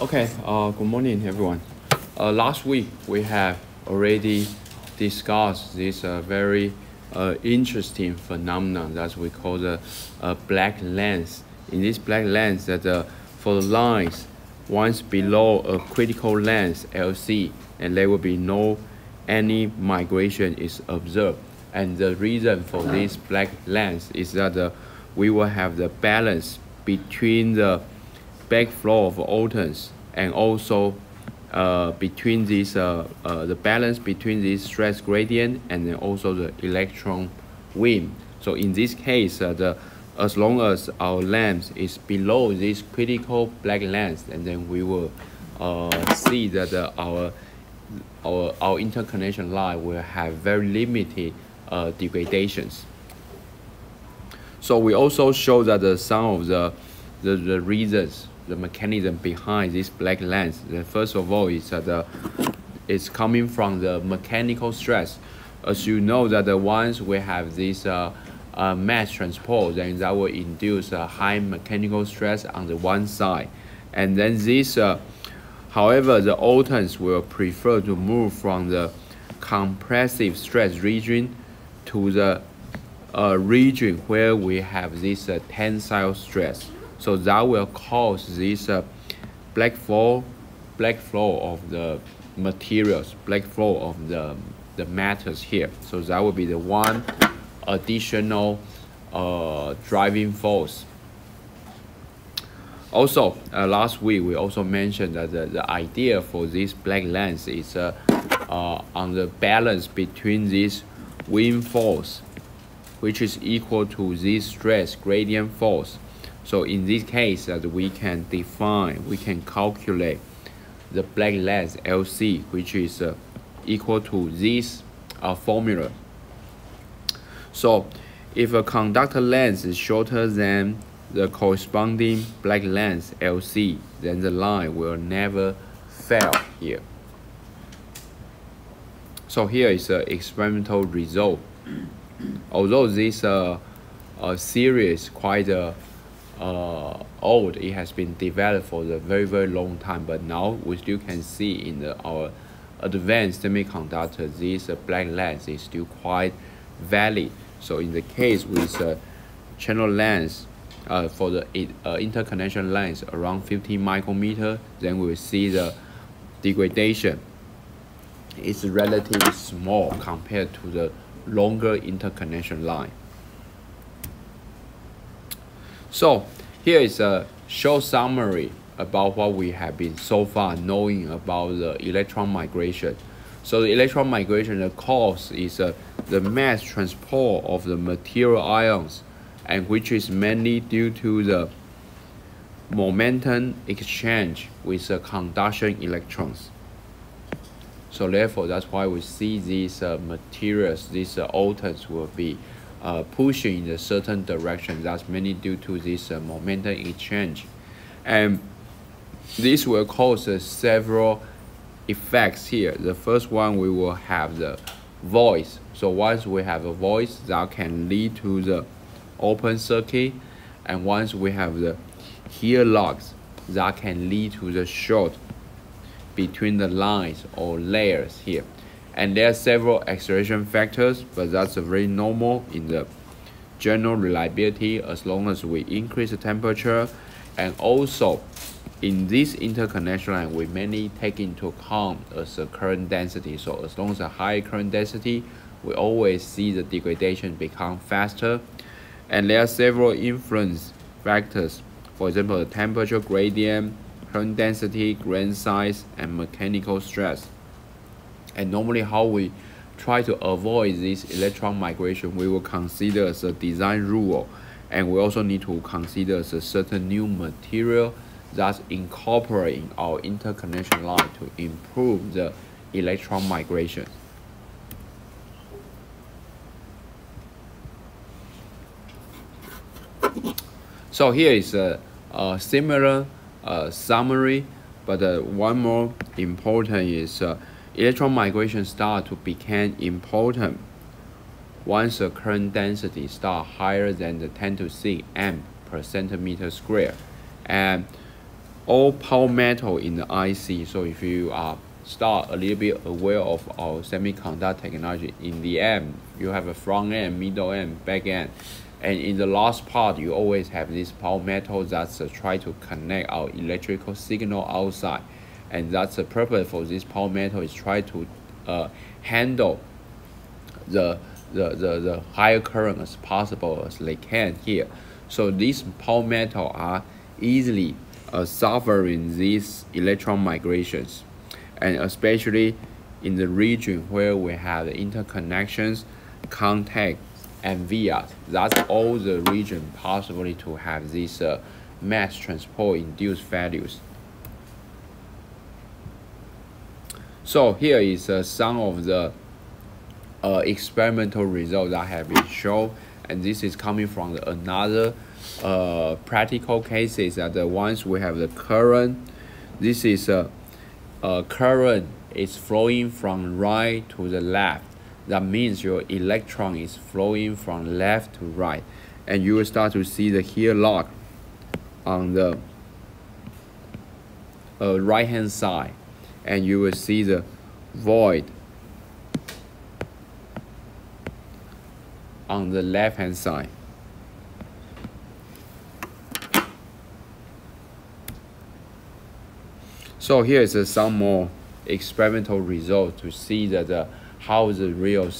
Okay, good morning everyone. Last week we have already discussed this very interesting phenomenon that we call the black lens. In this black lens, that for the lines once below a critical length LC, and there will be no any migration is observed. And the reason for this black lens is that we will have the balance between the backflow of photons and also between this the balance between this stress gradient and then also the electron beam. So in this case, as long as our length is below this critical black length, and then we will see that our interconnection line will have very limited degradations. So we also show that some of the reasons, the mechanism behind this black lens. First of all, is that it's coming from the mechanical stress. As you know that once we have this mass transport, then that will induce a high mechanical stress on the one side, and then this however, the photons will prefer to move from the compressive stress region to the region where we have this tensile stress. So that will cause this black flow of the materials, black flow of the matters here. So that will be the one additional driving force. Also, last week we also mentioned that the idea for this black lens is on the balance between this wind force, which is equal to this stress gradient force. So in this case, that we can calculate the black lens LC, which is equal to this formula. So if a conductor length is shorter than the corresponding black lens LC, then the line will never fail here. So here is an experimental result. Although this theory is quite old, it has been developed for a very long time, but now we still can see in our advanced semiconductor, this black lens is still quite valid. So in the case with channel length for the interconnection length around 50 micrometer, then we will see the degradation is relatively small compared to the longer interconnection line. So here is a short summary about what we have been so far knowing about the electron migration. So the electron migration, the cause is the mass transport of the material ions, and which is mainly due to the momentum exchange with the conduction electrons. So therefore, that's why we see these materials, these photons will be pushing in a certain direction. That's mainly due to this momentum exchange, and this will cause several effects here. The first one, we will have the voice. So once we have a voice, that can lead to the open circuit, and once we have the hear loss, that can lead to the short between the lines or layers here. And there are several acceleration factors, but that's very normal in the general reliability as long as we increase the temperature. And also in this interconnection line, we mainly take into account as a current density. So as long as a high current density, we always see the degradation become faster. And there are several influence factors, for example the temperature gradient, current density, grain size, and mechanical stress. And normally how we try to avoid this electron migration, we will consider as a design rule, and we also need to consider as a certain new material that's incorporating our interconnection line to improve the electron migration. So here is a similar summary, but one more important is electron migration start to become important once the current density start higher than the 10 to 6 amp per centimeter square. And all power metal in the IC. So if you start a little bit aware of our semiconductor technology, in the end, you have a front end, middle end, back end. And in the last part, you always have this power metal that's try to connect our electrical signal outside. And that's the purpose for this power metal is try to handle the higher current as possible as they can here. So these power metal are easily suffering these electron migrations, and especially in the region where we have the interconnections, contact, and vias. That's all the region possibly to have these mass transport induced values. So here is some of the experimental results that have been shown, and this is coming from another practical cases that the ones we have the current. This is current is flowing from right to the left. That means your electron is flowing from left to right, and you will start to see the here lock on the right hand side, and you will see the void on the left hand side. So here is some more experimental results to see that how the real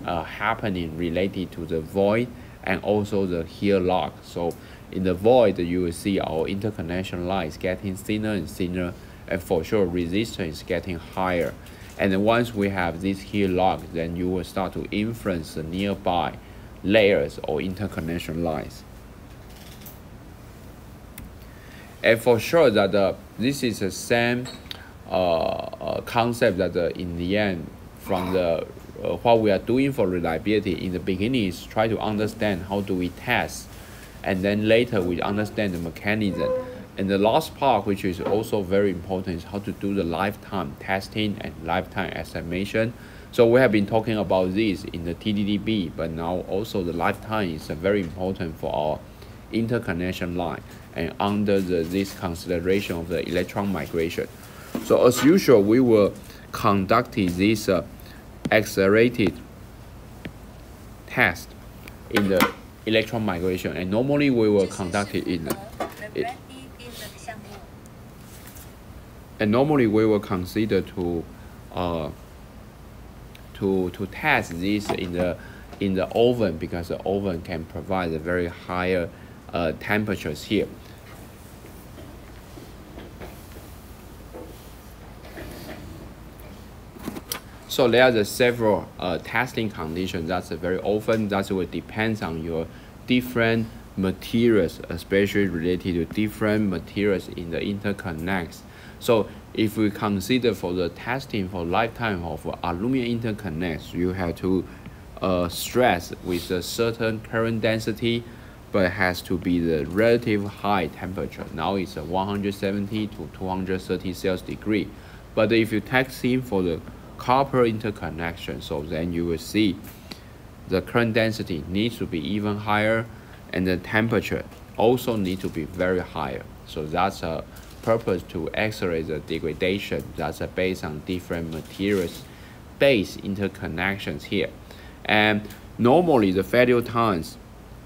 happening related to the void and also the here lock. So in the void, you will see our interconnection lines getting thinner and thinner, and for sure resistance is getting higher. And then once we have this here lock, then you will start to influence the nearby layers or interconnection lines. And for sure that this is the same concept that in the end, from the what we are doing for reliability in the beginning is try to understand how do we test, and then later we understand the mechanism. And the last part, which is also very important, is how to do the lifetime testing and lifetime estimation. So we have been talking about this in the TDDB, but now also the lifetime is very important for our interconnection line and under this consideration of the electron migration. So as usual, we will conduct this accelerated test in the electron migration, and normally we will conduct it in and normally we will consider to test this in the oven, because the oven can provide a very higher temperatures here. So there are the several testing conditions. That's very often that will depend on your different materials, especially related to different materials in the interconnects. So if we consider for the testing for lifetime of aluminum interconnects, you have to stress with a certain current density, but it has to be the relative high temperature. Now it's 170 to 230 Celsius degree. But if you test in for the copper interconnection, so then you will see the current density needs to be even higher, and the temperature also need to be very higher. So that's a purpose to accelerate the degradation. That's based on different materials based interconnections here. And normally the failure times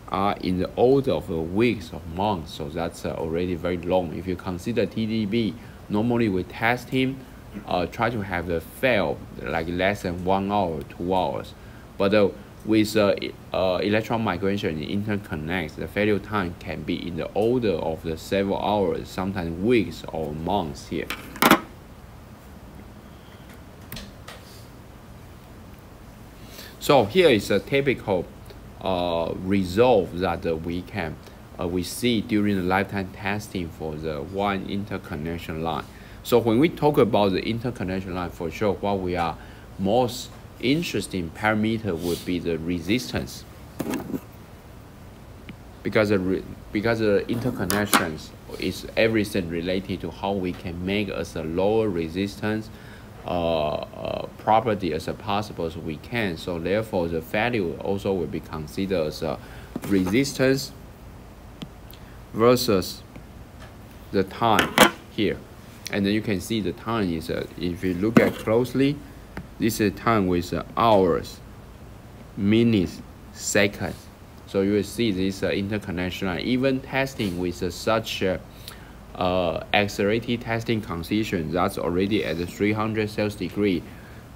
are in the order of weeks or months, so that's already very long. If you consider TDB, normally we test him try to have the fail like less than 1 hour, 2 hours. But with electron migration in interconnects, the failure time can be in the order of the several hours, sometimes weeks or months here. So here is a typical result that we see during the lifetime testing for the one interconnection line. So when we talk about the interconnection line, for sure, what we are most interesting parameter would be the resistance, because the interconnections is everything related to how we can make as a lower resistance property as possible as we can. So therefore, the value also will be considered as a resistance versus the time here. And then you can see the time is, if you look at closely, this is time with hours, minutes, seconds. So you will see this interconnection line. Even testing with such accelerated testing condition that's already at 300 Celsius degree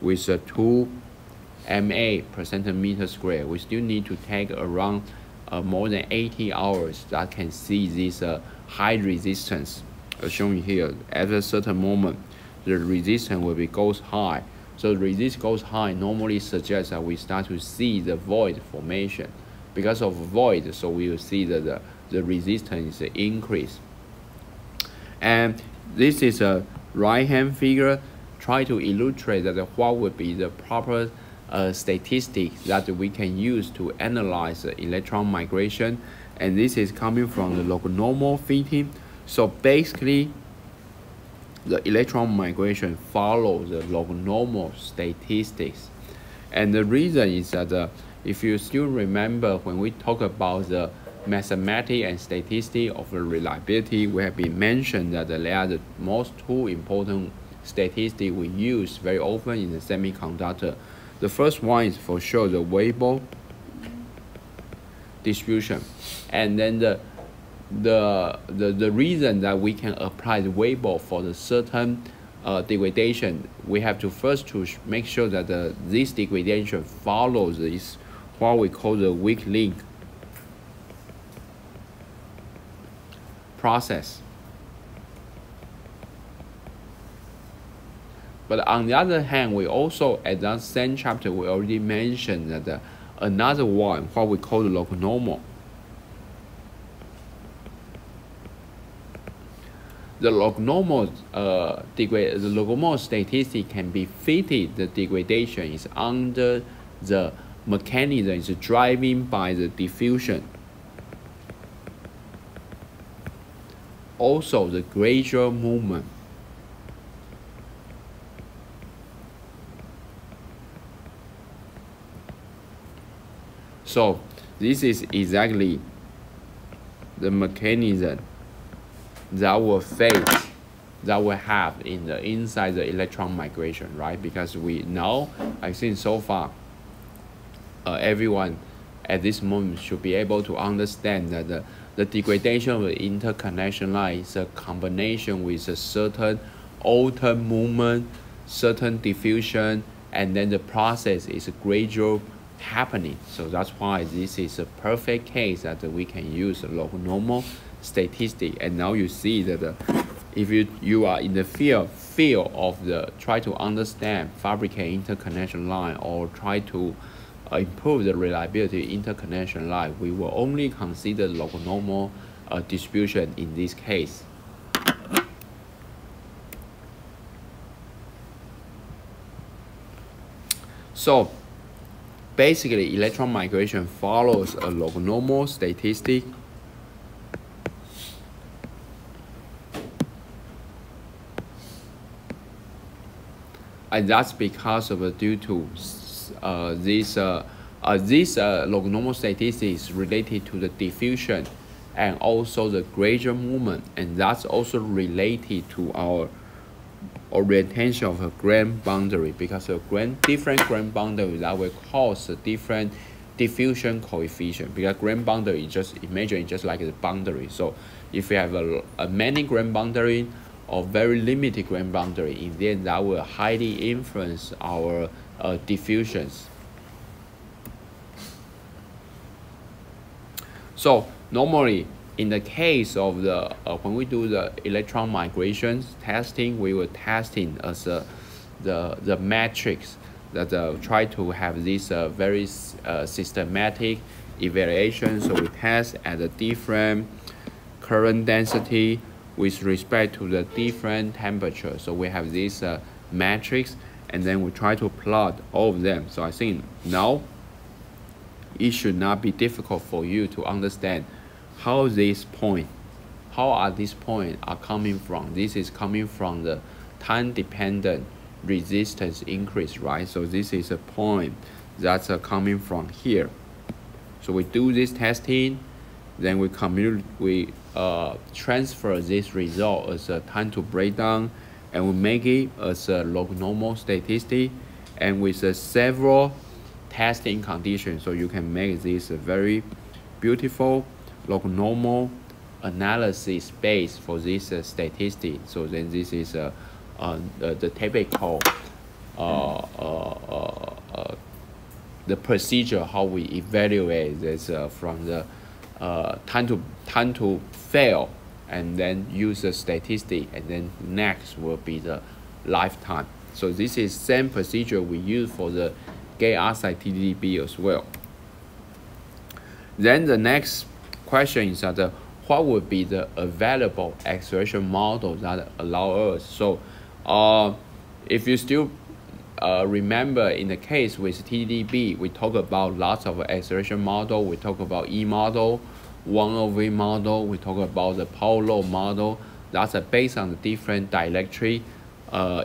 with 2 MA per centimeter square, we still need to take around more than 80 hours that can see this high resistance shown here. At a certain moment, the resistance will be goes high. So resistance goes high normally suggests that we start to see the void formation. Because of void, so we will see that the resistance increase. And this is a right-hand figure. Try to illustrate that what would be the proper statistics that we can use to analyze the electron migration. And this is coming from the log normal fitting. So basically, the electron migration follows the log normal statistics. And the reason is that if you still remember when we talk about the mathematics and statistics of the reliability, we have been mentioned that they are the most two important statistics we use very often in the semiconductor. The first one is for sure the Weibull distribution, and then the reason that we can apply the Weibull for the certain degradation, we have to first to make sure that this degradation follows this what we call the weak link process. But on the other hand, we also, at that same chapter, we already mentioned that another one, what we call the log normal. The log normal statistic can be fitted. The degradation is under the mechanism is driving by the diffusion. Also, the gradual movement. So this is exactly the mechanism that will face, that will have in the inside the electron migration, right? Because we know, I think so far, everyone at this moment should be able to understand that the degradation of the interconnection line is a combination with a certain alternate movement, certain diffusion, and then the process is gradual happening. So that's why this is a perfect case that we can use a log normal statistic. And now you see that if you are in the field of the try to understand fabricate interconnection line or try to improve the reliability interconnection line, we will only consider log normal distribution in this case. So basically, electron migration follows a log normal statistic. And that's because of due to this log normal statistics related to the diffusion and also the gradual movement, and that's also related to our orientation of a grand boundary, because a different grand boundary that will cause a different diffusion coefficient. Because grand boundary is just imagine just like a boundary. So if we have a many grand boundary or very limited grand boundary, then that will highly influence our diffusions. So normally, in the case of the when we do the electron migration testing, we will testing as the matrix that try to have this very systematic evaluation. So we test at a different current density with respect to the different temperature. So we have this matrix, and then we try to plot all of them. So I think now it should not be difficult for you to understand how these points are coming from. This is coming from the time-dependent resistance increase, right? So this is a point that's coming from here. So we do this testing, Then we transfer this result as a time to breakdown, and we make it as a log normal statistic, and with several testing conditions, so you can make this a very beautiful log normal analysis base for this statistic. So then this is the typical the procedure how we evaluate this from the time to fail, and then use a statistic, and then next will be the lifetime. So this is same procedure we use for the gate oxide TDDB as well. Then the next question is that what would be the available acceleration model that allow us? So if you still remember, in the case with TDDB, we talk about lots of acceleration model. We talk about E model, 1/V model. We talk about the power law model. That's based on the different dielectric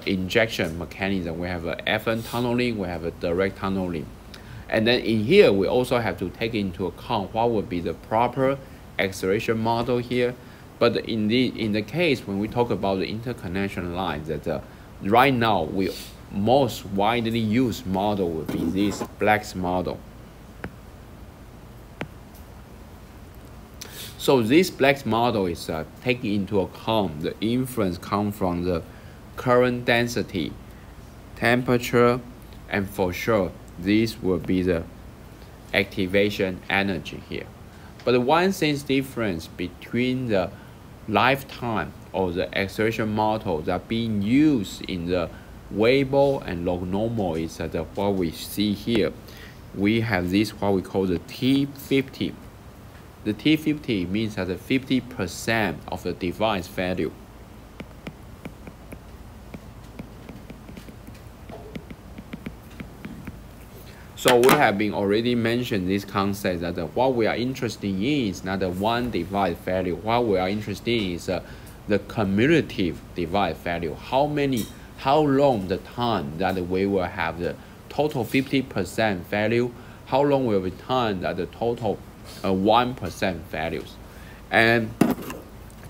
injection mechanism. We have a FN tunneling, we have a direct tunneling. And then in here, we also have to take into account what would be the proper acceleration model here. But in the case when we talk about the interconnection lines, that right now we most widely used model would be this Black's model. So this Black's model is taking into account the influence come from the current density, temperature, and for sure this will be the activation energy here. But one thing's difference between the lifetime of the acceleration model that being used in the Weibull and log normal is that what we see here. We have this what we call the T50. The T50 means that 50% of the device value. So we have been already mentioned this concept that what we are interested in is not the one device value. What we are interested in is the cumulative device value. How long the time that we will have the total 50% value? How long will be time that the total 1% values? And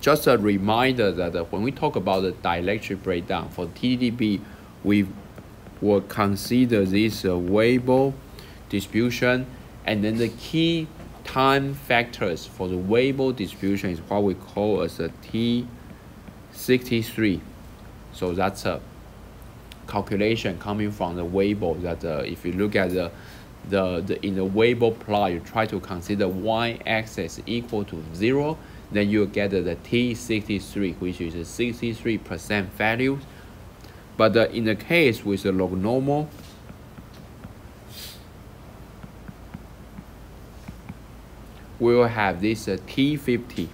just a reminder that when we talk about the dielectric breakdown for TDDB, we will consider this Weibull distribution, and then the key time factors for the Weibull distribution is what we call as a T63. So that's a calculation coming from the Weibull. That if you look at in the Weibull plot, you try to consider y-axis equal to 0, then you get the T63, which is a 63% value. But in the case with the log normal, we will have this T50.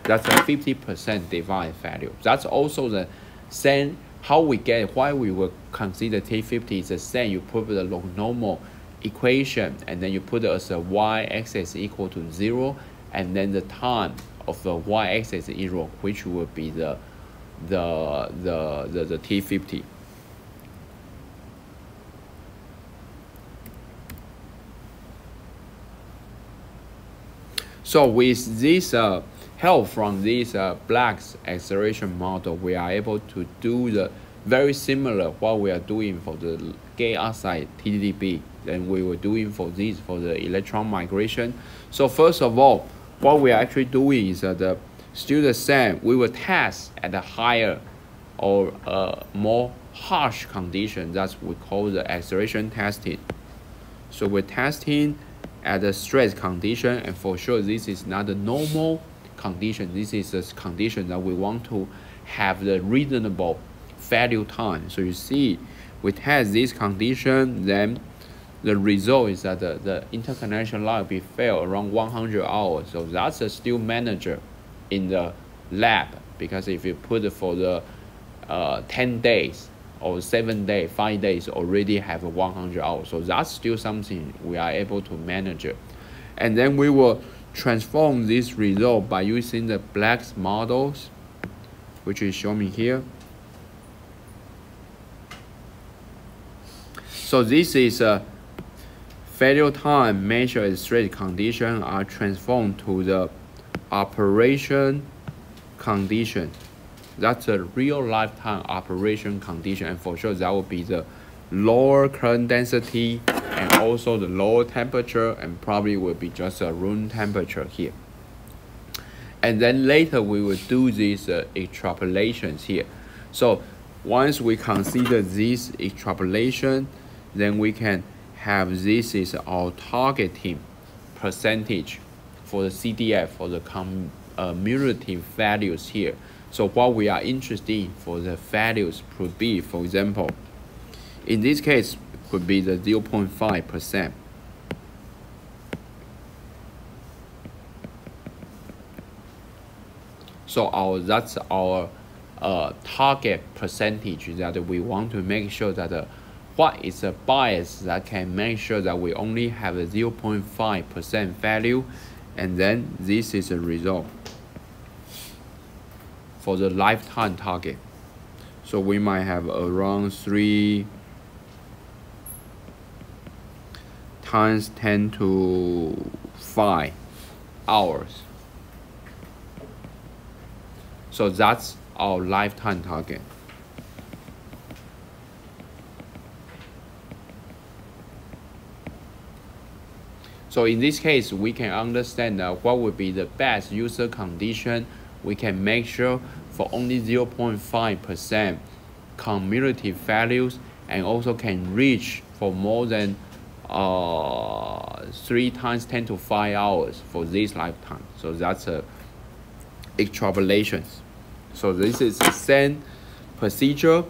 That's a 50% device value. That's also the same. How we get why we will consider T50 is the same. You put the log normal equation, and then you put it as a y-axis equal to 0, and then the time of the y-axis 0, which will be the T50. So with this help from this Black's acceleration model, we are able to do the very similar what we are doing for the gate oxide TDDB. Then we were doing for this for the electron migration. So first of all, what we are actually doing is still the same. We will test at a higher or more harsh condition. That's what we call the acceleration testing. So we're testing at a stress condition, and for sure this is not a normal condition. This is a condition that we want to have the reasonable value time. So you see, we test this condition, then the result is that the interconnection line will be failed around 100 hours. So that's still manageable in the lab, because if you put it for the 10 days or 7 days, 5 days, already have 100 hours. So that's still something we are able to manage it. And then we will transform this result by using the Black's models, which is shown here. So this is failure time measured as stress condition are transformed to the operation condition. That's a real lifetime operation condition, and for sure that will be the lower current density and also the lower temperature, and probably will be just a room temperature here. And then later we will do these extrapolations here. So once we consider this extrapolation, then we can have this is our targeting percentage for the CDF, for the cumulative values here. So what we are interested in for the values could be, for example, in this case, could be the 0.5%. So that's our target percentage that we want to make sure that what is a bias that can make sure that we only have a 0.5% value, and then this is a result for the lifetime target. So we might have around 3 times 10 to 5 hours. So that's our lifetime target. So in this case, we can understand what would be the best user condition. We can make sure for only 0.5% cumulative values, and also can reach for more than 3 times 10 to 5 hours for this lifetime. So that's extrapolations. So this is the same procedure,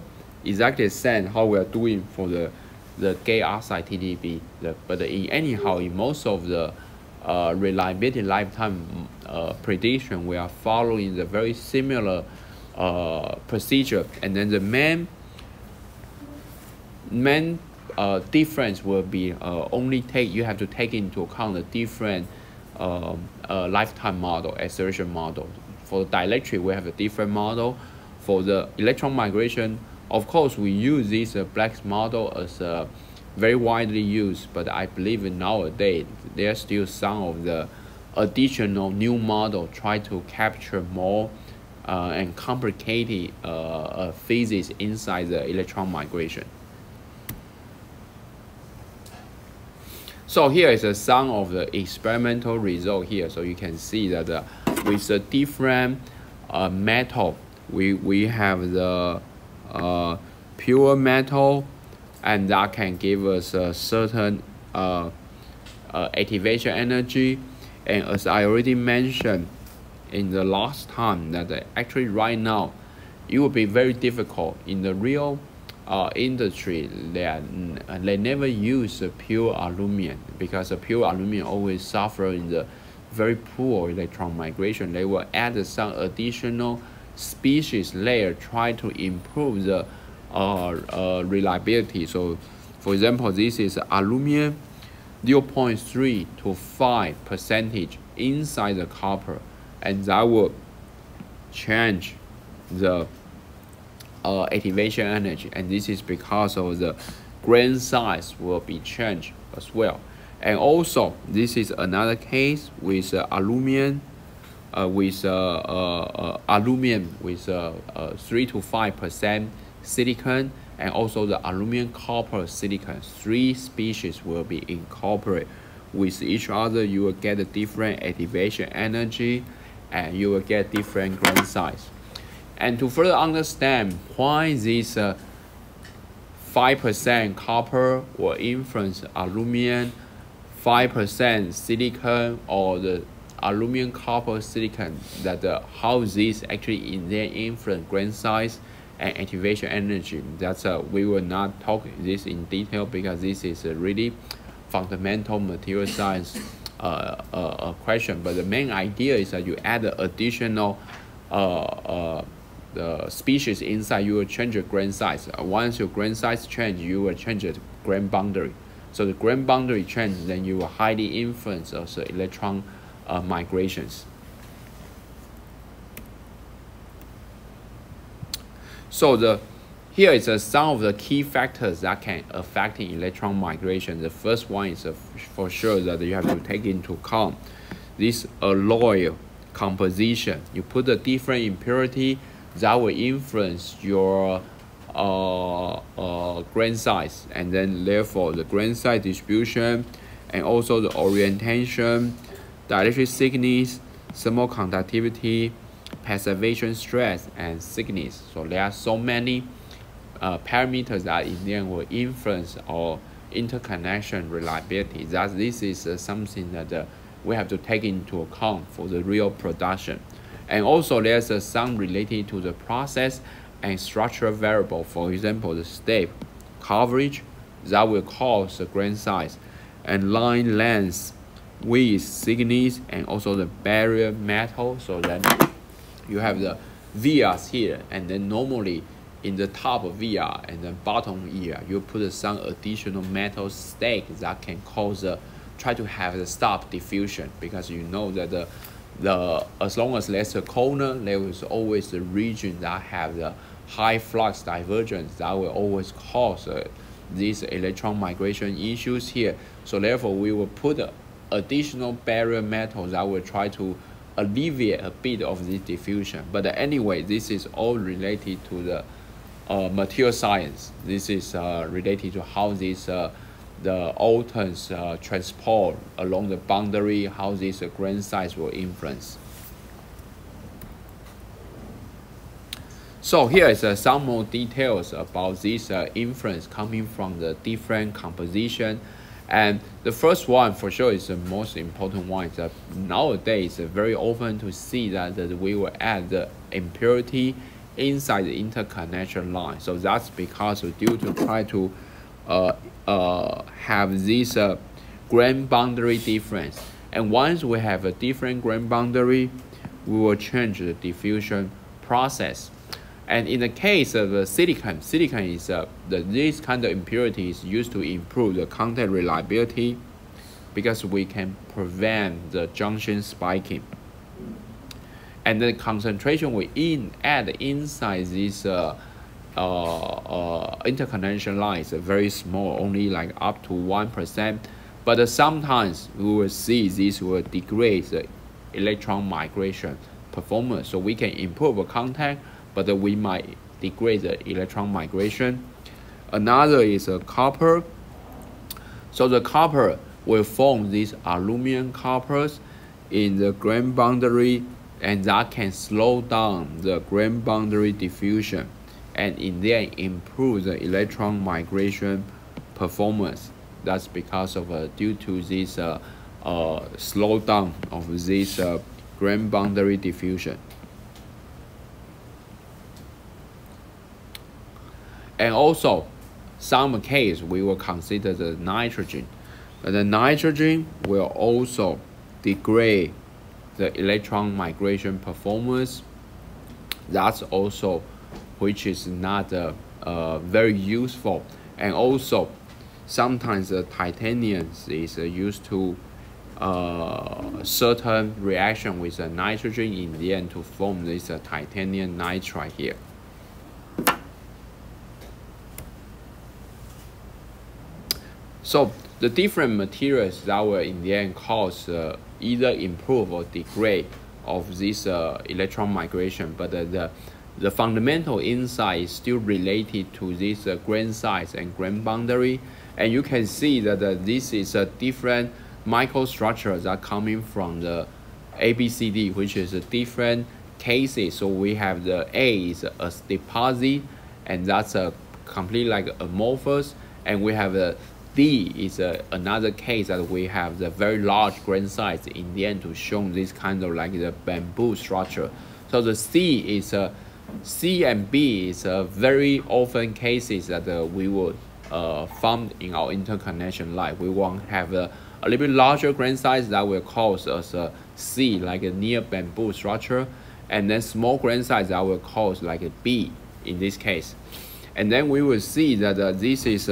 exactly the same how we are doing for the gate oxide TDB. But anyhow, in most of the reliability lifetime prediction, we are following the very similar procedure, and then the main difference will be you have to take into account the different lifetime model, acceleration model. For the dielectric, we have a different model. For the electron migration, of course, we use this Black's model as very widely used, but I believe nowadays there are still some of the additional new model try to capture more and complicated physics inside the electron migration. So here is a sum of the experimental result here. So you can see that with the different metal, we have the pure metal, and that can give us a certain activation energy. And as I already mentioned in the last time, that actually right now it will be very difficult in the real industry. They never use pure aluminum, because the pure aluminum always suffer in the very poor electron migration. They will add some additional species layer, try to improve the reliability. So for example, this is aluminum 0.3 to 5% inside the copper, and that will change the activation energy, and this is because of the grain size will be changed as well. And also this is another case with aluminum with 3 to 5% silicon, and also the aluminum copper silicon. 3 species will be incorporated with each other. You will get a different activation energy, and you will get different grain size. And to further understand why this 5% copper will influence aluminum, 5% silicon, or the aluminum copper silicon, that how this actually in their influence grain size and activation energy, that's we will not talk this in detail, because this is a really fundamental material science question. But the main idea is that you add additional the species inside, you will change your grain size. Once your grain size change, you will change the grain boundary. So the grain boundary change, then you will highly influence also electron migrations. So here is some of the key factors that can affect electron migration. The first one is for sure that you have to take into account this alloy composition. You put the different impurity that will influence your grain size, and then therefore the grain size distribution, and also the orientation, dielectric thickness, thermal conductivity, passivation stress, and thickness. So there are so many parameters that in the end will influence our interconnection reliability. That this is something that we have to take into account for the real production. And also there's some related to the process and structural variable. For example, the step coverage that will cause the grain size, and line length, width, thickness, and also the barrier metal. So then you have the vias here, and then normally in the top of via and then bottom via, you put some additional metal stake that can cause try to have the stop diffusion, because you know that as long as there's a corner, there is always a region that have the high flux divergence that will always cause these electron migration issues here. So therefore we will put additional barrier metal that will try to alleviate a bit of this diffusion. But anyway, this is all related to the material science. This is related to how this the atoms transport along the boundary, how this grain size will influence. So here is some more details about this influence coming from the different composition. And the first one for sure is the most important one. Is that nowadays very often to see that we will add the impurity inside the interconnection line. So that's because due to try to have this grain boundary difference. And once we have a different grain boundary, we will change the diffusion process. And in the case of silicon is this kind of impurity is used to improve the contact reliability, because we can prevent the junction spiking. And the concentration we add inside this interconnection line is very small, only like up to 1%. But sometimes we will see this will degrade the electron migration performance. So we can improve the contact, but we might degrade the electron migration. Another is copper. So the copper will form these aluminum coppers in the grain boundary, and that can slow down the grain boundary diffusion, and in the end improve the electron migration performance. That's because of due to this slowdown of this grain boundary diffusion. And also, some case we will consider the nitrogen. The nitrogen will also degrade the electron migration performance. That's also which is not very useful. And also, sometimes the titanium is used to certain reaction with the nitrogen in the end to form this titanium nitride here. So the different materials that will in the end cause either improve or degrade of this electron migration, but the fundamental insight is still related to this grain size and grain boundary. And you can see that this is a different microstructures that are coming from the ABCD, which is a different cases. So we have the A is a deposit, and that's a completely like amorphous, and we have a D is another case that we have the very large grain size in the end to show this kind of like the bamboo structure. So the C and B is very often cases that we would found in our interconnection line. We want to have a little bit larger grain size that will cause us a C, like a near bamboo structure, and then small grain size that will cause like a B in this case. And then we will see that this is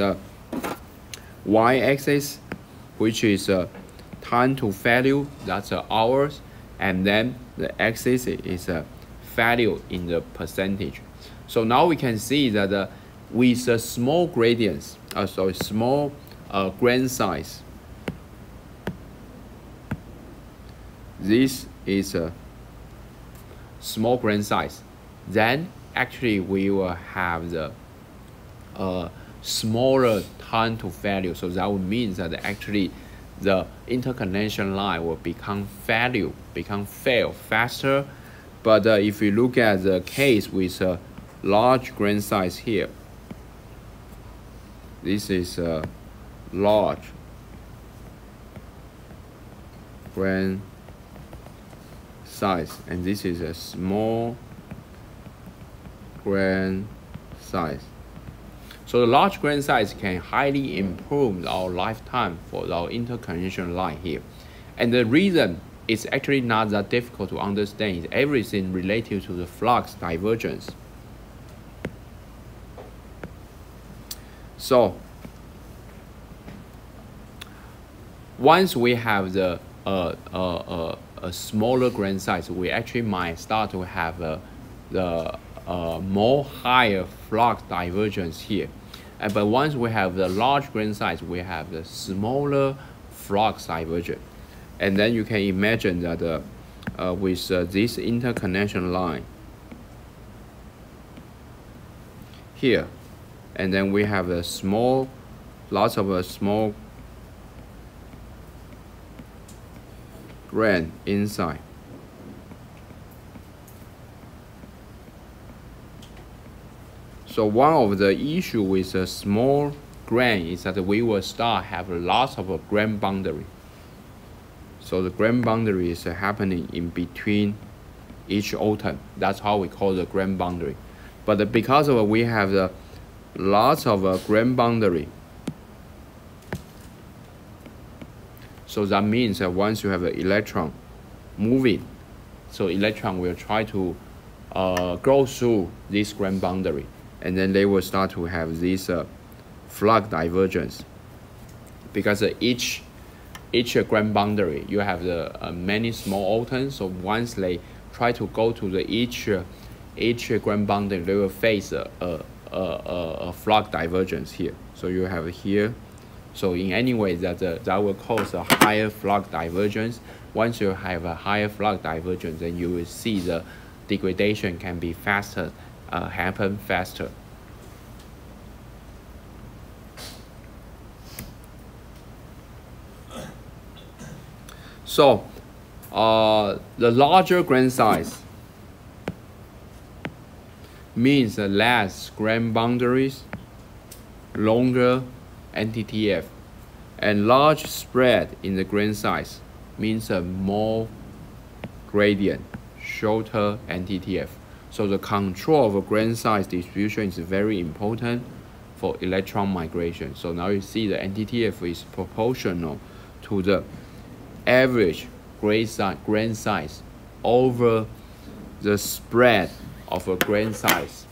y-axis, which is time to failure, that's hours, and then the axis is failure in the percentage. So now we can see that with a small gradients, small grain size. This is a small grain size. Then actually we will have the smaller time to failure. So that would mean that actually the interconnection line will become fail faster. But if you look at the case with a large grain size here, this is a large grain size, and this is a small grain size. So the large grain size can highly improve our lifetime for our interconnection line here. And the reason is actually not that difficult to understand. It's everything related to the flux divergence. So once we have the a smaller grain size, we actually might start to have the more higher flux divergence here. But once we have the large grain size, we have the smaller flux divergence. And then you can imagine that with this interconnection line here, and then we have a lots of small grain inside. So one of the issue with a small grain is that we will start have lots of grain boundary. So the grain boundary is happening in between each atom. That's how we call the grain boundary. But because of we have lots of grain boundary, so that means that once you have an electron moving, so electron will try to go through this grain boundary, and then they will start to have this flux divergence. Because each grain boundary, you have the many small atoms. So once they try to go to the each grain boundary, they will face a flux divergence here. So you have here. So in any way that will cause a higher flux divergence. Once you have a higher flux divergence, then you will see the degradation can be faster, happen faster. So the larger grain size means less grain boundaries, longer NTTF, and large spread in the grain size means a more gradient, shorter NTTF. So the control of a grain size distribution is very important for electron migration. So now you see the NTTF is proportional to the average grain size over the spread of a grain size.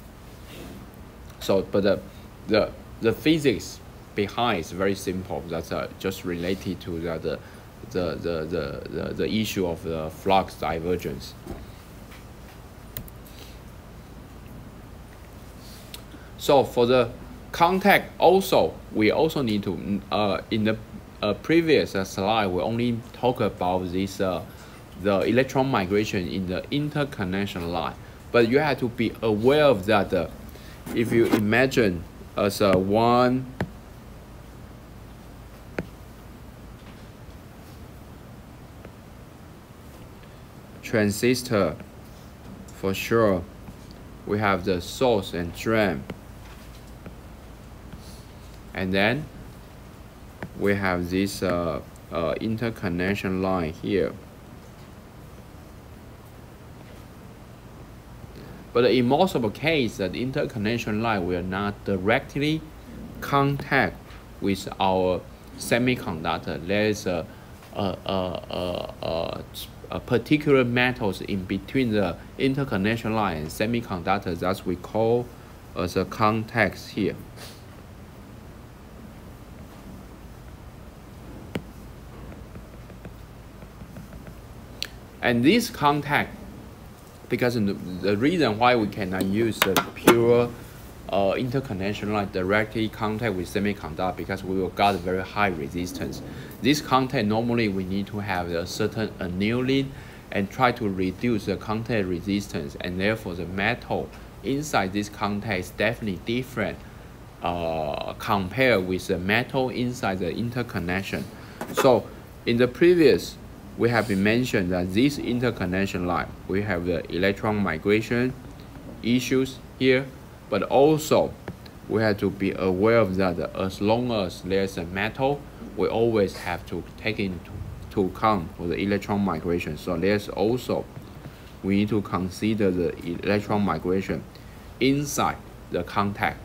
So, but the physics behind is very simple. That's just related to the issue of the flux divergence. So for the contact, also we also need to in the previous slide we only talk about this the electron migration in the interconnection line, but you have to be aware of that. If you imagine as one transistor, for sure we have the source and drain, and then we have this interconnection line here. But in most of the cases, the interconnection line will not directly contact with our semiconductor. There is a particular metals in between the interconnection line and semiconductor that we call as a contacts here. And this contact, because the reason why we cannot use the pure interconnection line directly contact with semiconductor because we will got very high resistance. This contact normally we need to have a certain annealing and try to reduce the contact resistance, and therefore the metal inside this contact is definitely different compared with the metal inside the interconnection. So in the previous, we have been mentioned that this interconnection line, we have the electron migration issues here, but also we have to be aware of that as long as there's a metal, we always have to take into account for the electron migration. So there's also, we need to consider the electron migration inside the contact.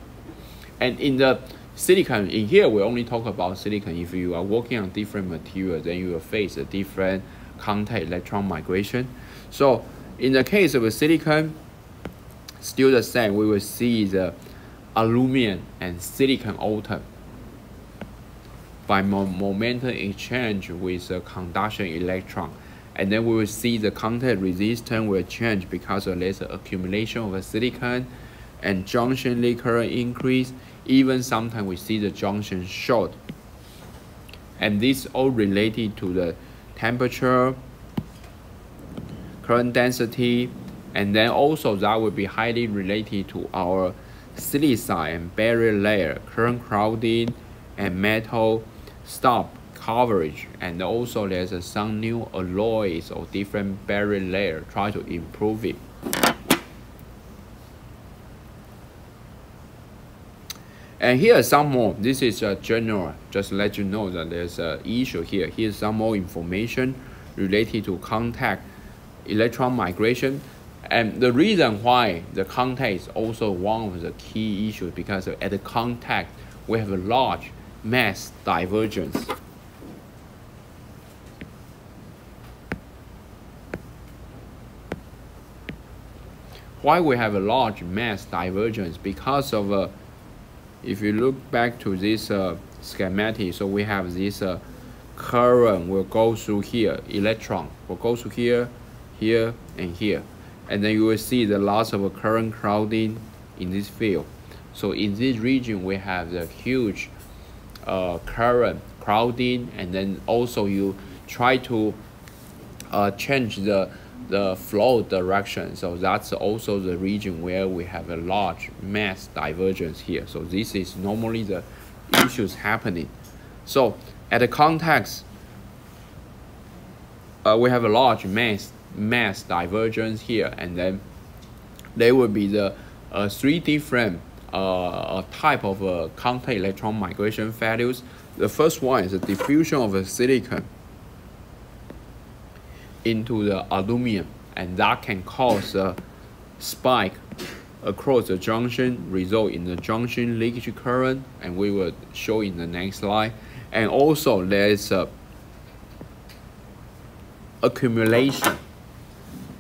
And in the silicon, in here we only talk about silicon. If you are working on different materials, then you will face a different contact electron migration. So in the case of a silicon, still the same, we will see the aluminum and silicon atom by momentum exchange with the conduction electron. And then we will see the contact resistance will change because of less accumulation of a silicon and junction lead current increase. Even sometimes we see the junction short. And this all related to the temperature, current density, and then also that will be highly related to our silicide and barrier layer, current crowding, and metal stop coverage. And also there's some new alloys or different barrier layer, try to improve it. And here are some more. This is a general, just to let you know that there's an issue here. Here's some more information related to contact electron migration. And the reason why the contact is also one of the key issues, because at the contact we have a large mass divergence. Why we have a large mass divergence? Because of if you look back to this schematic, so we have this current will go through here, electron will go through here, here, and here. And then you will see the loss of a current crowding in this field. So in this region, we have the huge current crowding, and then also you try to change the flow direction. So that's also the region where we have a large mass divergence here. So this is normally the issues happening. So at the contacts, we have a large mass divergence here, and then there will be the three different type of contact electron migration values. The first one is the diffusion of a silicon into the aluminum, and that can cause a spike across the junction, result in the junction leakage current, and we will show in the next slide. And also there is a accumulation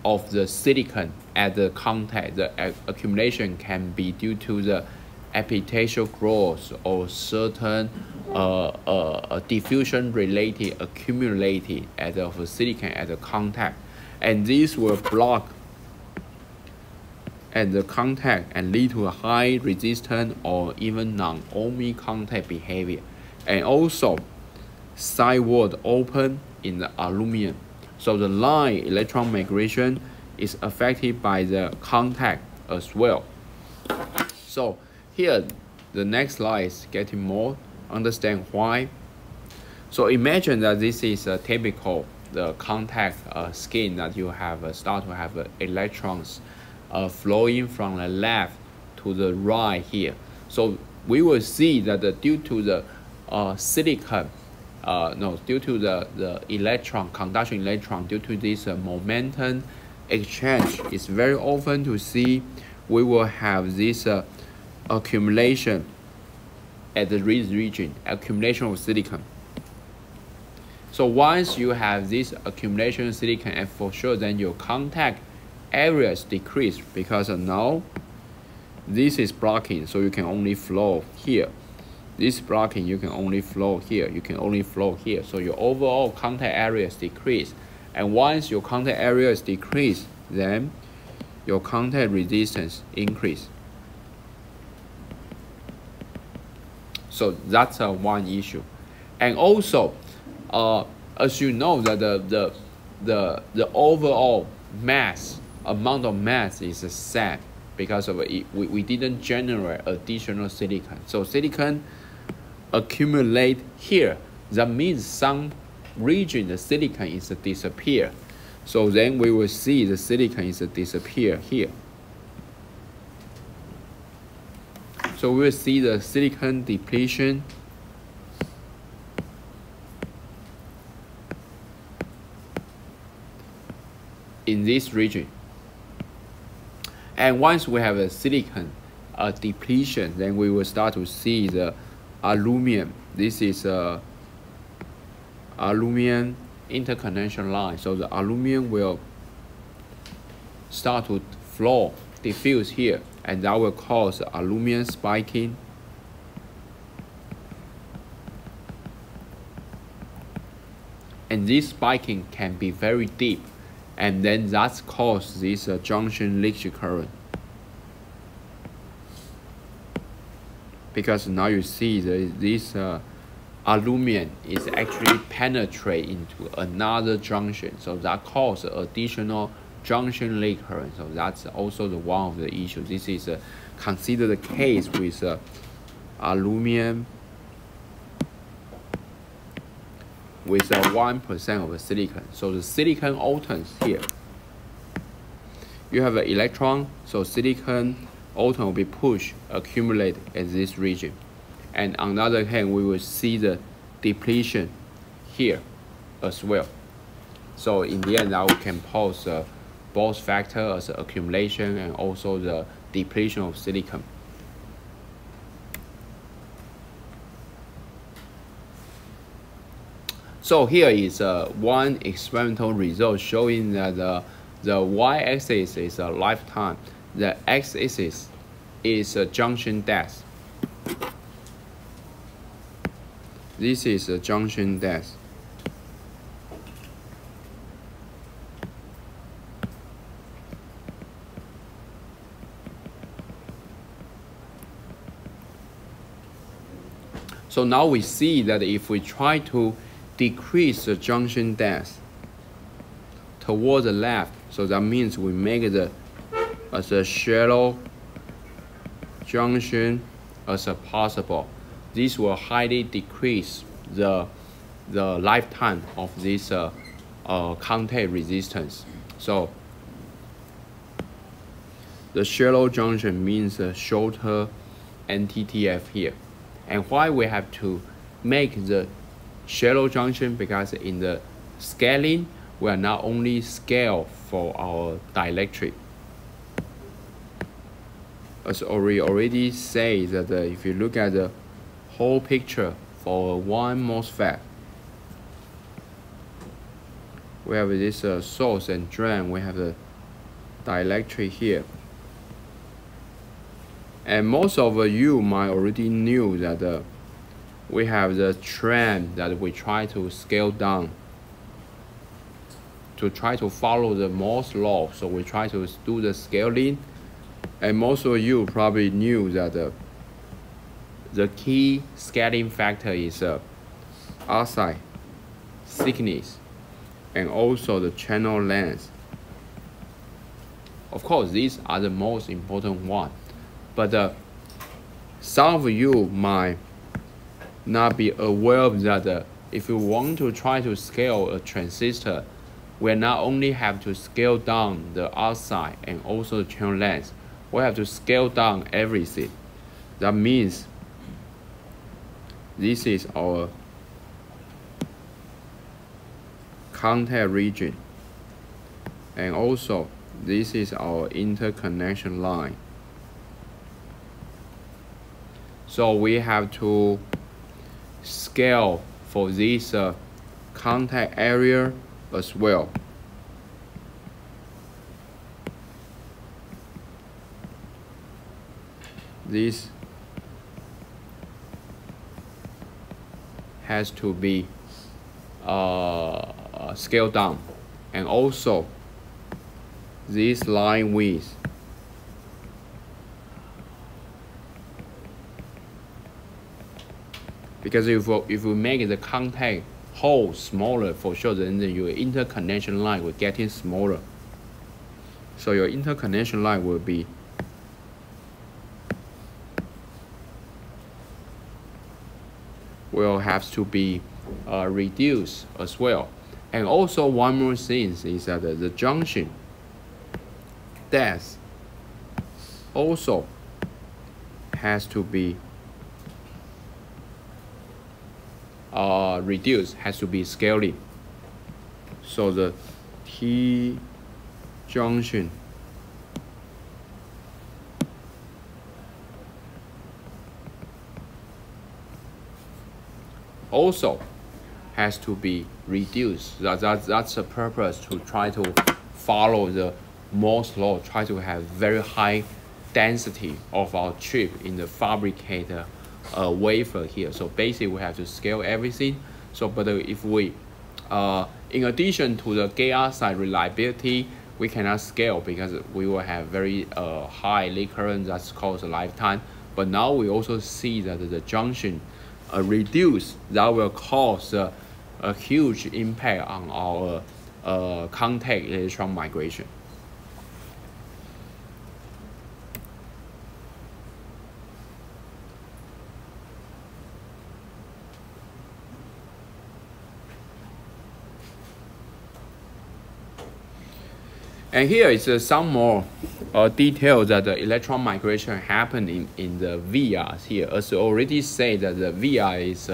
of the silicon at the contact. The accumulation can be due to the epithelial growth or certain diffusion related accumulated at the silicon at the contact, and this will block at the contact and lead to a high resistance or even non-ohmic contact behavior. And also sideward open in the aluminum. So the line electron migration is affected by the contact as well. So here, the next slide is getting more understand why. So imagine that this is a typical the contact skin that you have start to have electrons flowing from the left to the right here. So we will see that due to the silicon, due to the electron, conduction electron, due to this momentum exchange, it's very often to see we will have this accumulation at the region, accumulation of silicon. So once you have this accumulation of silicon, and for sure then your contact areas decrease, because now this is blocking, so you can only flow here. This blocking, you can only flow here, you can only flow here. So your overall contact areas decrease. And once your contact areas decrease, then your contact resistance increase. So that's one issue. And also, as you know, that the overall amount of mass is set because of it. We didn't generate additional silicon. So silicon accumulate here. That means some region the silicon is disappear. So then we will see the silicon is disappear here. So we will see the silicon depletion in this region. And once we have a silicon depletion, then we will start to see the aluminum. This is a aluminum interconnection line. So the aluminum will start to flow, diffuse here, and that will cause aluminum spiking. And this spiking can be very deep, and then that's cause this junction leakage current. Because now you see this aluminum is actually penetrate into another junction, so that causes additional junction leak current. So that's also one of the issues. This is consider the case with aluminum with 1% of the silicon. So the silicon atoms here, you have an electron, so silicon atom will be pushed, accumulate in this region. And on the other hand, we will see the depletion here as well. So in the end, now we can pose both factors as accumulation and also the depletion of silicon. So here is one experimental result showing that the y-axis is a lifetime, the x-axis is a junction depth. This is a junction depth. So now we see that if we try to decrease the junction depth toward the left, so that means we make it as a shallow junction as possible. This will highly decrease the lifetime of this contact resistance. So the shallow junction means a shorter NTTF here. And why we have to make the shallow junction? Because in the scaling, we are not only scale for our dielectric. As already say that if you look at the whole picture for one MOSFET, we have this source and drain, we have the dielectric here. And most of you might already knew that we have the trend that we try to scale down to try to follow the Moore's law. So we try to do the scaling, and most of you probably knew that the key scaling factor is oxide thickness and also the channel length. Of course, these are the most important one. But some of you might not be aware of that if you want to try to scale a transistor, we not only have to scale down the oxide and also the channel length, we have to scale down everything. That means this is our contact region, and also this is our interconnection line. So we have to scale for this contact area as well. This has to be scaled down, and also this line width Because if we make the contact hole smaller, for sure, then your interconnection line will getting smaller. So your interconnection line will have to be reduced as well. And also one more thing is that the junction depth also has to be reduced, has to be scaling. So the T junction also has to be reduced. That's the purpose, to try to follow the Moore's law, try to have very high density of our chip in the fabricated wafer here. So basically we have to scale everything. So but if we in addition to the gate oxide reliability, we cannot scale because we will have very high leak current that's called lifetime. But now we also see that the junction reduce, that will cause a huge impact on our contact electron migration. And here is some more details that the electron migration happened in the vias here. As already said, that the via is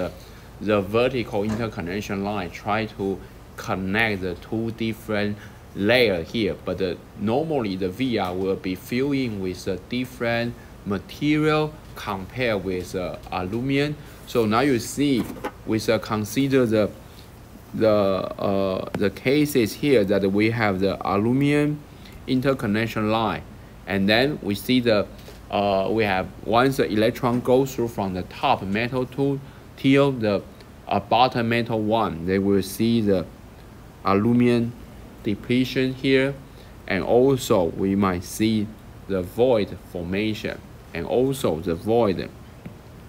the vertical interconnection line, try to connect the two different layers here. But normally the via will be filled in with a different material compared with aluminum. So now you see, we consider the cases here that we have the aluminum interconnection line, and then we see we have, once the electron goes through from the top metal till the bottom metal one, they will see the aluminum depletion here, and also we might see the void formation, and also the void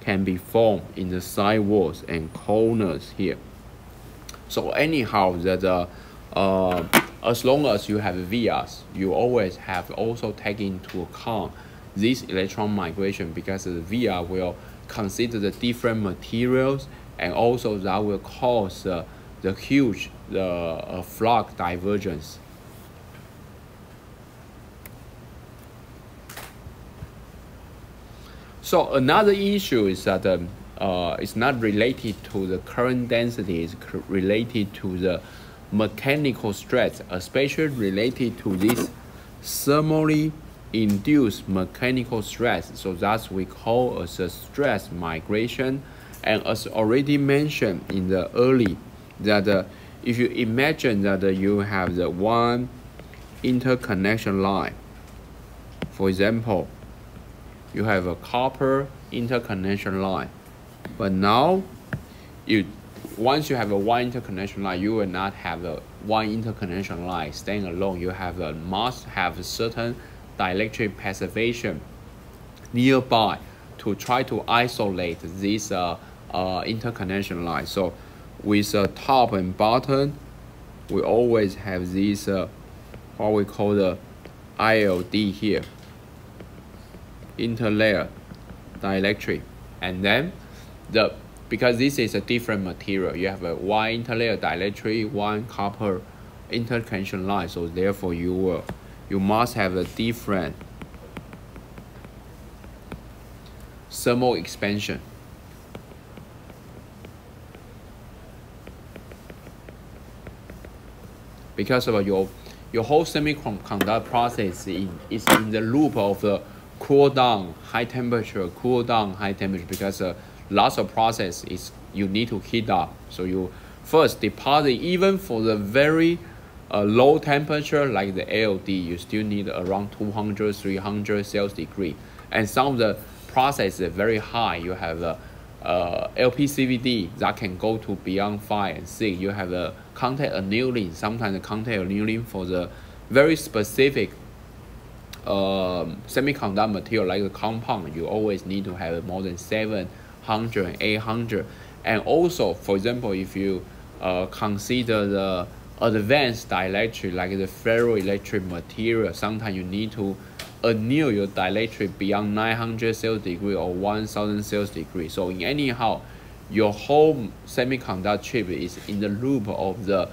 can be formed in the side walls and corners here. So anyhow, that as long as you have vias, you always have also take into account this electron migration, because the via will consider the different materials, and also that will cause the huge flux divergence. So another issue is that it's not related to the current density, it's related to the mechanical stress, especially related to this thermally induced mechanical stress. So that's we call as a stress migration. And as already mentioned in the early, that if you imagine that you have the one interconnection line, for example, you have a copper interconnection line. But now, once you have a one interconnection line, you will not have a one interconnection line staying alone. You must have a certain dielectric passivation nearby to try to isolate this interconnection line. So with top and bottom, we always have this what we call the ILD here, interlayer dielectric, and then because this is a different material, you have a one interlayer dielectric, one copper interconnection line. So therefore, you must have a different thermal expansion. Because of your whole semiconductor process is in the loop of the cool down, high temperature, cool down, high temperature, because lots of process is you need to heat up. So you first deposit, even for the very low temperature like the ALD, you still need around 200, 300 Celsius degree. And some of the process is very high. You have LPCVD that can go to beyond 5 and 6. You have a contact annealing, sometimes the contact annealing for the very specific semiconductor material like the compound, you always need to have more than 700 and 800. And also, for example, if you consider the advanced dielectric like the ferroelectric material, sometimes you need to anneal your dielectric beyond 900 Celsius degree or 1000 Celsius degree. So in anyhow, your whole semiconductor chip is in the loop of the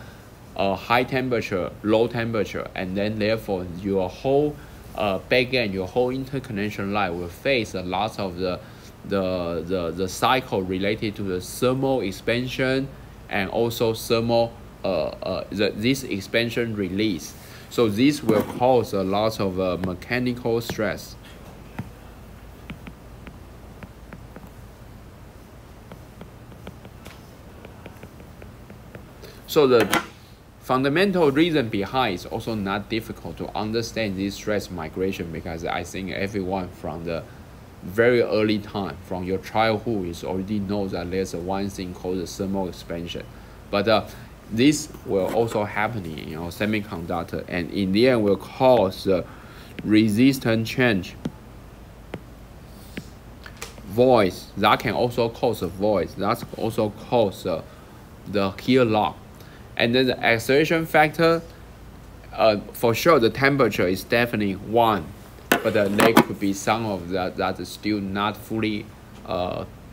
high temperature, low temperature, and then therefore your whole back end, your whole interconnection line will face a lot of the cycle related to the thermal expansion and also thermal this expansion release. So this will cause a lot of mechanical stress. So the fundamental reason behind is also not difficult to understand this stress migration, because I think everyone from the very early time, from your childhood, is already knows that there's one thing called the thermal expansion. But this will also happen in semiconductor, and in the end will cause resistance change, voice. That can also cause a voice. That also cause the heat loss. And then the acceleration factor, for sure the temperature is definitely one, but there could be some of that is still not fully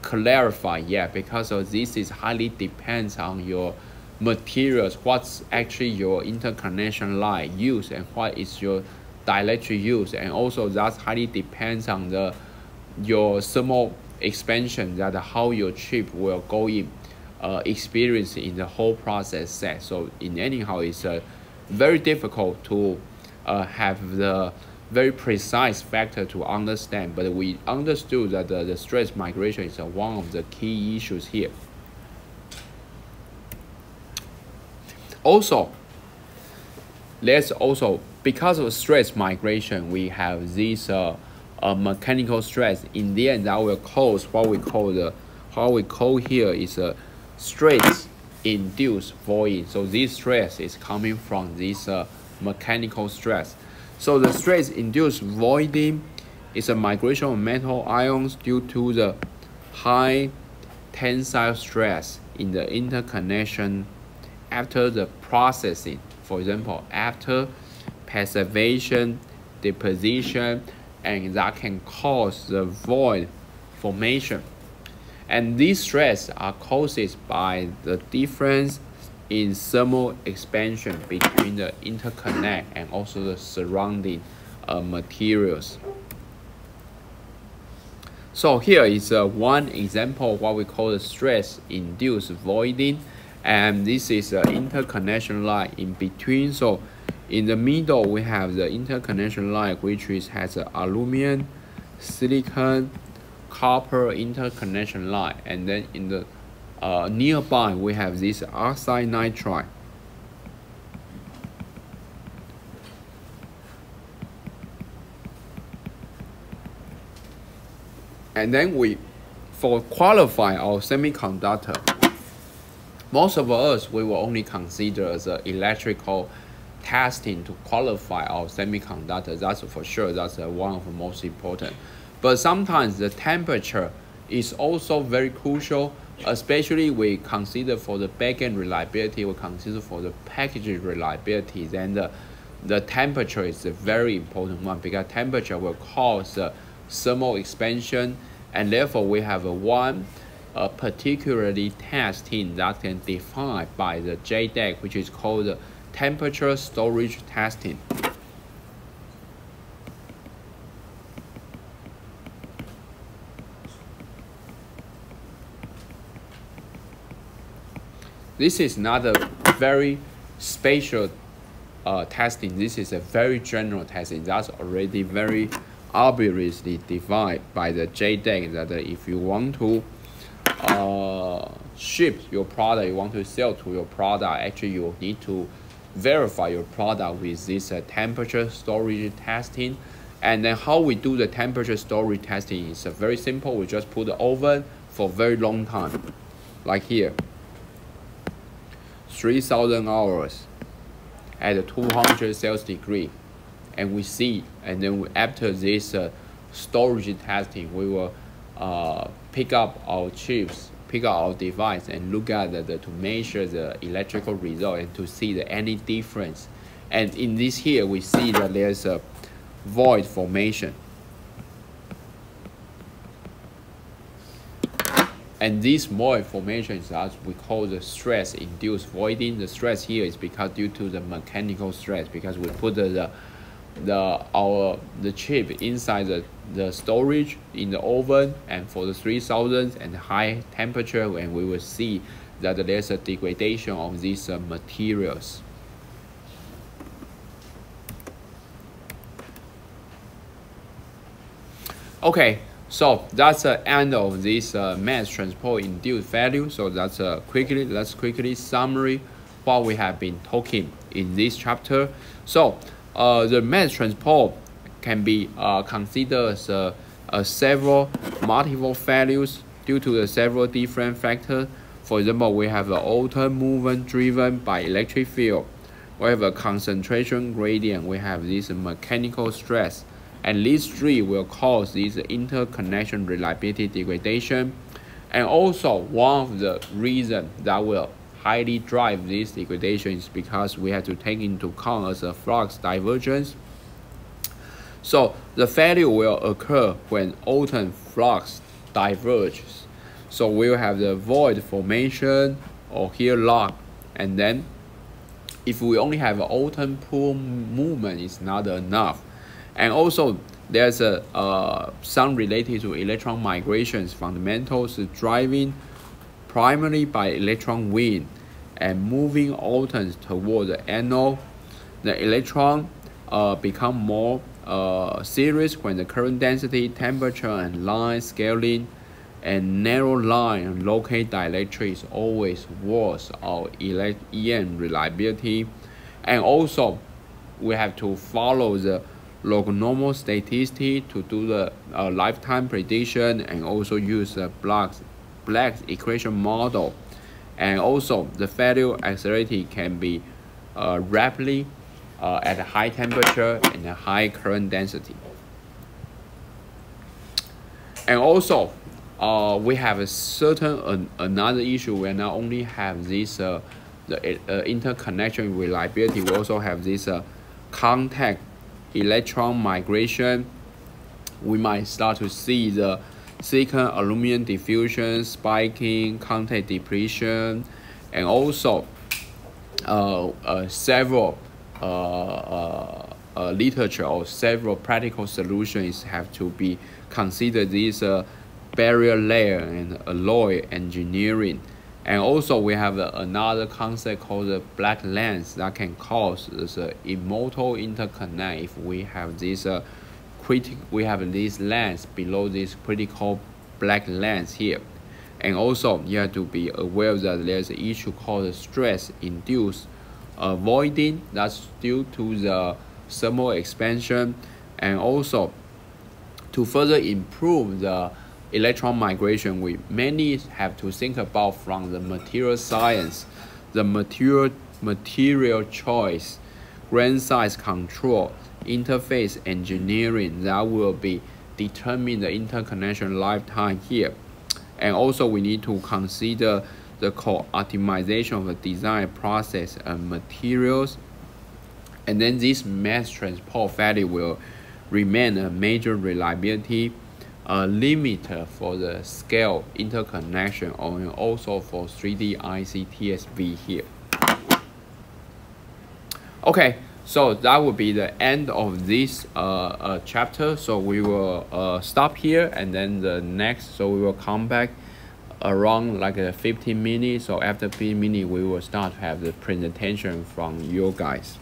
clarified yet, because of this is highly depends on your materials, what's actually your interconnection line use and what is your dielectric use, and also that highly depends on your thermal expansion, that how your chip will go in experience in the whole process set. So in anyhow, it's very difficult to have the very precise factor to understand, but we understood that the stress migration is one of the key issues here. Also, let's also, because of stress migration, we have this mechanical stress. In the end, that will cause what we call here is a stress induced voiding. So this stress is coming from this mechanical stress. So the stress induced voiding is a migration of metal ions due to the high tensile stress in the interconnection after the processing. For example, after passivation, deposition, and that can cause the void formation. And these stress are caused by the difference in thermal expansion between the interconnect and also the surrounding materials. So here is one example of what we call the stress-induced voiding, and this is an interconnection line in between. So in the middle we have the interconnection line, which has aluminum, silicon, copper interconnection line, and then in the nearby we have this oxide nitride. And then for qualify our semiconductor, most of us, we will only consider as electrical testing to qualify our semiconductor. That's for sure, that's one of the most important. But sometimes the temperature is also very crucial, especially we consider for the backend reliability, we consider for the packaging reliability. Then the temperature is a very important one, because temperature will cause thermal expansion, and therefore we have one particularly testing that can define by the JDAC, which is called temperature storage testing. This is not a very special testing. This is a very general testing that's already very obviously defined by the JDAC, that if you want to ship your product, you want to sell to your product, actually you need to verify your product with this temperature storage testing. And then how we do the temperature storage testing is very simple. We just put the oven for a very long time, like here, 3,000 hours at 200 Celsius degree, and we see, and then after this storage testing, we will pick up our chips pick out our device and look at to measure the electrical result and to see any difference. And in this here, we see that there's a void formation. And this void formation is what we call the stress-induced voiding. The stress here is because due to the mechanical stress, because we put the chip inside the storage in the oven and for the 3000 and high temperature, and we will see that there's a degradation of these materials. Okay, so that's the end of this mass transport induced value. So that's let's quickly summary what we have been talking in this chapter. So the mass transport can be considered as several multiple values due to the several different factors. For example, we have the altered movement driven by electric field. We have a concentration gradient. We have this mechanical stress. And these three will cause this interconnection reliability degradation. And also, one of the reasons that will highly drive this degradation is because we have to take into account as a flux divergence. So the failure will occur when alternate flux diverges. So we'll have the void formation or here lock. And then if we only have an alternate pool movement, it's not enough. And also, there's some related to electron migrations fundamentals driving primarily by electron wind and moving alterns toward the anode. The electron become more serious when the current density, temperature, and line scaling and narrow line and locate dielectric is always worse our EM reliability. And also, we have to follow the log-normal statistic to do the lifetime prediction and also use the Black's equation model. And also the failure accelerated can be rapidly at a high temperature and a high current density. And also we have a certain another issue. We not only have this the interconnection reliability, we also have this contact electron migration. We might start to see the silicon aluminum diffusion, spiking, contact depletion, and also several literature or several practical solutions have to be considered. This barrier layer and alloy engineering. And also we have another concept called the black lens that can cause this immortal interconnect if we have this this lens below this critical black lens here. And also you have to be aware that there's an issue called stress induced voiding that's due to the thermal expansion. And also to further improve the electron migration, we mainly have to think about from the material science, the material choice, grain size control, interface engineering that will be determine the interconnection lifetime here. And also we need to consider the co-optimization of the design process and materials. And then this mass transport value will remain a major reliability limiter for the scale interconnection and also for 3D IC TSV here. Okay, so that will be the end of this chapter. So we will stop here, and then the next, so we will come back around like 15 minutes. So after 15 minutes, we will start to have the presentation from you guys.